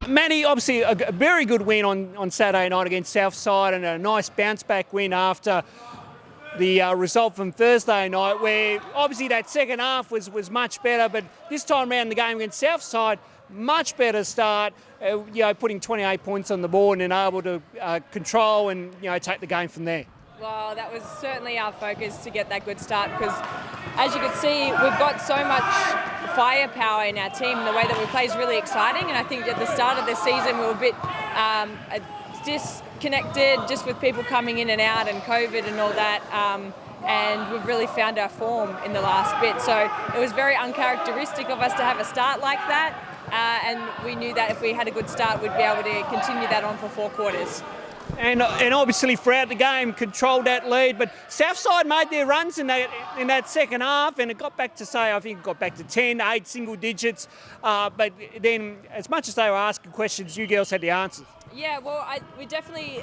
Maddie, obviously a very good win on Saturday night against Southside, and a nice bounce-back win after the result from Thursday night, where obviously that second half was much better, but this time around the game against Southside, much better start, putting 28 points on the board and able to control and take the game from there. Well, that was certainly our focus, to get that good start, because as you can see, we've got so much firepower in our team, and the way that we play is really exciting. And I think at the start of the season we were a bit disconnected, just with people coming in and out and COVID and all that, and we've really found our form in the last bit. So it was very uncharacteristic of us to have a start like that, and we knew that if we had a good start we'd be able to continue that on for 4 quarters. And obviously throughout the game controlled that lead, but Southside made their runs in that second half, and it got back to, I think it got back to 10, 8 single digits, but then as much as they were asking questions, you girls had the answers. Yeah, well, we definitely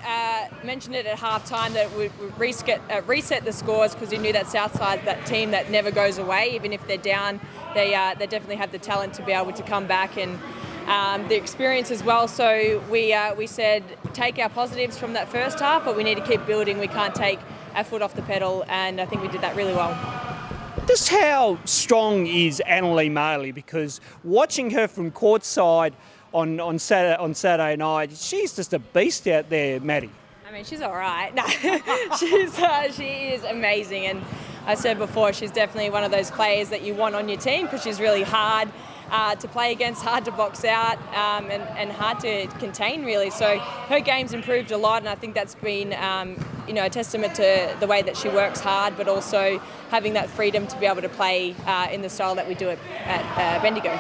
mentioned it at half-time that we reset the scores, because we knew that Southside's that team that never goes away. Even if they're down, they definitely have the talent to be able to come back, and the experience as well. So we said take our positives from that first half, but we need to keep building. We can't take our foot off the pedal, and I think we did that really well. Just how strong is Annalee Maley? Because watching her from courtside on Saturday night, she's just a beast out there, Maddie. I mean, she's all right. No, she is amazing, and I said before, she's definitely one of those players that you want on your team, because she's really hard to play against, hard to box out, and hard to contain, really. So her game's improved a lot, and I think that's been a testament to the way that she works hard, but also having that freedom to be able to play in the style that we do at Bendigo.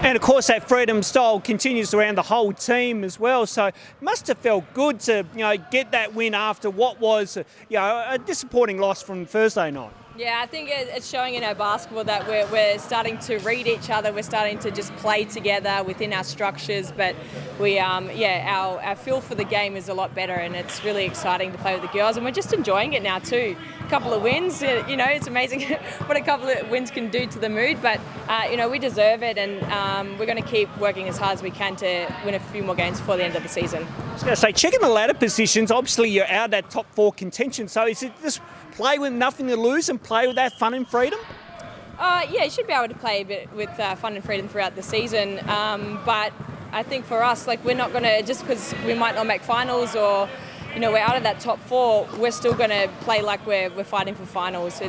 And of course that freedom style continues around the whole team as well, so it must have felt good to get that win after what was a disappointing loss from Thursday night. Yeah, I think it's showing in our basketball that we're starting to read each other. We're starting to just play together within our structures. But our feel for the game is a lot better, and it's really exciting to play with the girls. And we're just enjoying it now too. A couple of wins, it's amazing what a couple of wins can do to the mood. But we deserve it, and we're going to keep working as hard as we can to win a few more games before the end of the season. I was going to say, checking the ladder positions. Obviously, you're out of that top 4 contention. So is it just play with nothing to lose and play with that fun and freedom? You should be able to play a bit with fun and freedom throughout the season. But I think for us, we're not going to, just because we might not make finals or we're out of that top 4, we're still going to play like we're fighting for finals.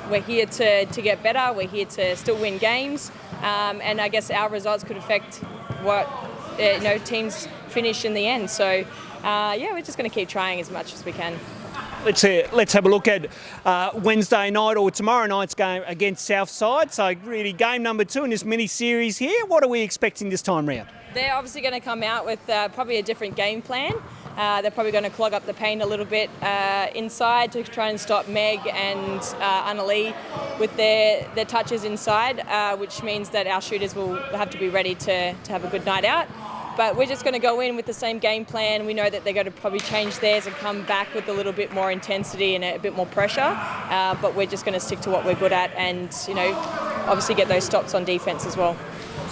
We're here to get better. We're here to still win games, and I guess our results could affect what teams finish in the end. So we're just going to keep trying as much as we can. Let's have a look at Wednesday night, or tomorrow night's game against Southside. So really game number 2 in this mini-series here. What are we expecting this time round? They're obviously going to come out with probably a different game plan. They're probably going to clog up the paint a little bit inside to try and stop Meg and Annalee with their touches inside, which means that our shooters will have to be ready to have a good night out. But we're just going to go in with the same game plan. We know that they're going to probably change theirs and come back with a little bit more intensity and a bit more pressure. But we're just going to stick to what we're good at, and obviously get those stops on defence as well.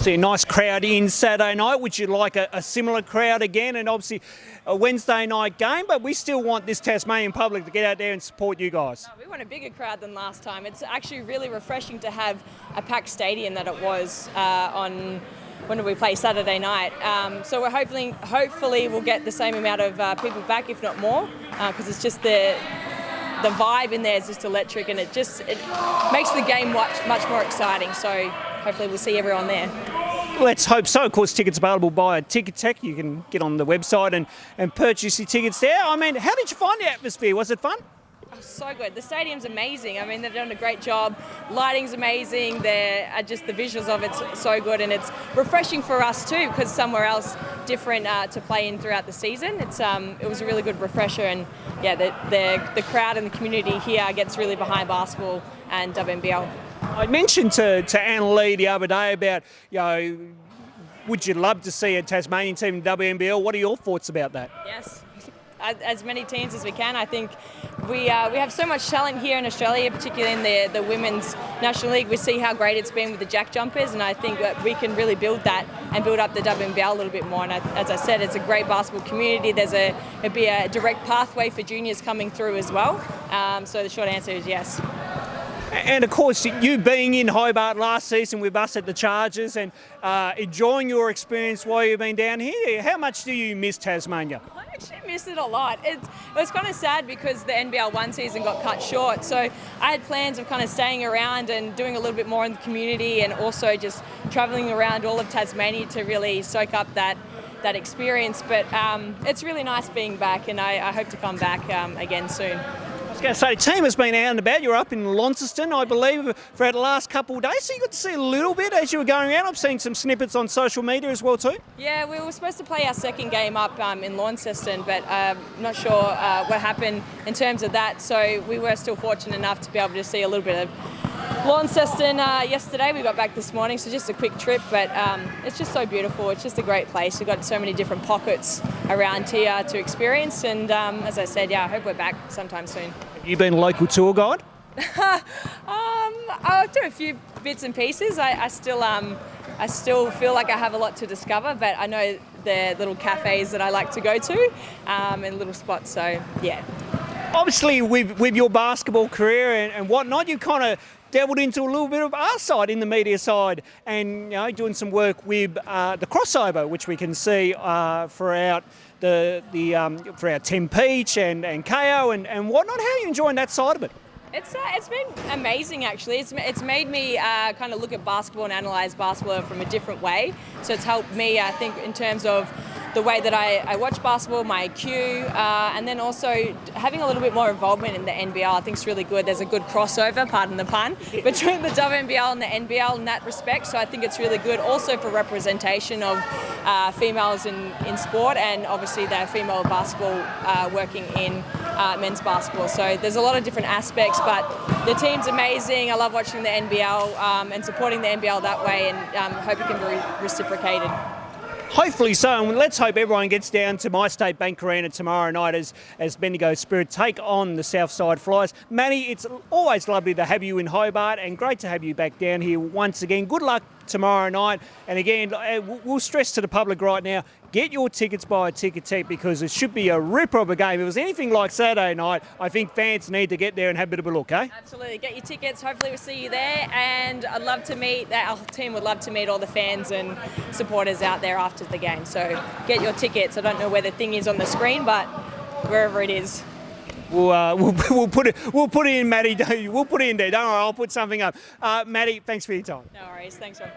See a nice crowd in Saturday night. Would you like a similar crowd again? And obviously a Wednesday night game, but we still want this Tasmanian public to get out there and support you guys. We want a bigger crowd than last time. It's actually really refreshing to have a packed stadium that it was on. When did we play? Saturday night. So we're hopefully we'll get the same amount of people back, if not more, because it's just the vibe in there is just electric, and it makes the game much more exciting. So hopefully we'll see everyone there. Let's hope so. Of course, tickets available via Ticket Tech. You can get on the website and purchase your tickets there. I mean, how did you find the atmosphere? Was it fun? Oh, so good. The stadium's amazing. I mean, they've done a great job. Lighting's amazing. Just the visuals of it's so good, and it's refreshing for us too, because somewhere else different to play in throughout the season. It was a really good refresher, and the crowd and the community here gets really behind basketball and WNBL. I mentioned to Annalee the other day about would you love to see a Tasmanian team in WNBL? What are your thoughts about that? Yes. as many teams as we can. I think we have so much talent here in Australia, particularly in the Women's National League. We see how great it's been with the Jack Jumpers, and I think that we can really build that and build up the WNBL a little bit more. And as I said, it's a great basketball community. It'd be a direct pathway for juniors coming through as well. So the short answer is yes. And of course, you being in Hobart last season with us at the Chargers and enjoying your experience while you've been down here, how much do you miss Tasmania? I actually miss it a lot. It was kind of sad because the NBL 1 season got cut short. So I had plans of kind of staying around and doing a little bit more in the community, and also just travelling around all of Tasmania to really soak up that experience. But it's really nice being back, and I hope to come back again soon. I was going to say, the team has been out and about. You're up in Launceston, I believe, for the last couple of days. So you got to see a little bit as you were going around. I've seen some snippets on social media as well too. Yeah, we were supposed to play our second game up in Launceston, but not sure what happened in terms of that. So we were still fortunate enough to be able to see a little bit of Launceston yesterday. We got back this morning, so just a quick trip, but it's just so beautiful. It's just a great place. We've got so many different pockets around here to experience, and as I said, yeah, I hope we're back sometime soon. Have you been a local tour guide? I'll do a few bits and pieces. I still feel like I have a lot to discover, but I know the little cafes that I like to go to and little spots, so yeah. Obviously, with your basketball career and whatnot, you kind of dabbled into a little bit of our side in the media side, and doing some work with the crossover, which we can see throughout for our Tim Peach and KO and whatnot. How are you enjoying that side of it? It's been amazing, actually. It's made me kind of look at basketball and analyse basketball from a different way. So it's helped me, I think, in terms of the way that I watch basketball, my IQ, and then also having a little bit more involvement in the NBL. I think it's really good. There's a good crossover, pardon the pun, between the WNBL and the NBL in that respect. So I think it's really good also for representation of females in sport, and obviously the female basketball working in men's basketball. So there's a lot of different aspects, but the team's amazing. I love watching the NBL and supporting the NBL that way, and hope it can be reciprocated. Hopefully so, and let's hope everyone gets down to MyState Bank Arena tomorrow night as Bendigo Spirit take on the Southside Flyers. Maddie, it's always lovely to have you in Hobart, and great to have you back down here once again. Good luck tomorrow night, and again, we'll stress to the public right now, get your tickets by a ticket tape, because it should be a ripper of a game. If it was anything like Saturday night, I think fans need to get there and have a bit of a look, eh? Absolutely, get your tickets. Hopefully we'll see you there, and I'd love to meet, our team would love to meet all the fans and supporters out there after the game. So get your tickets. I don't know where the thing is on the screen, but wherever it is. We'll put it in, Maddie. We'll put it in there. Don't worry, I'll put something up. Maddie, thanks for your time. No worries. Thanks, Ron.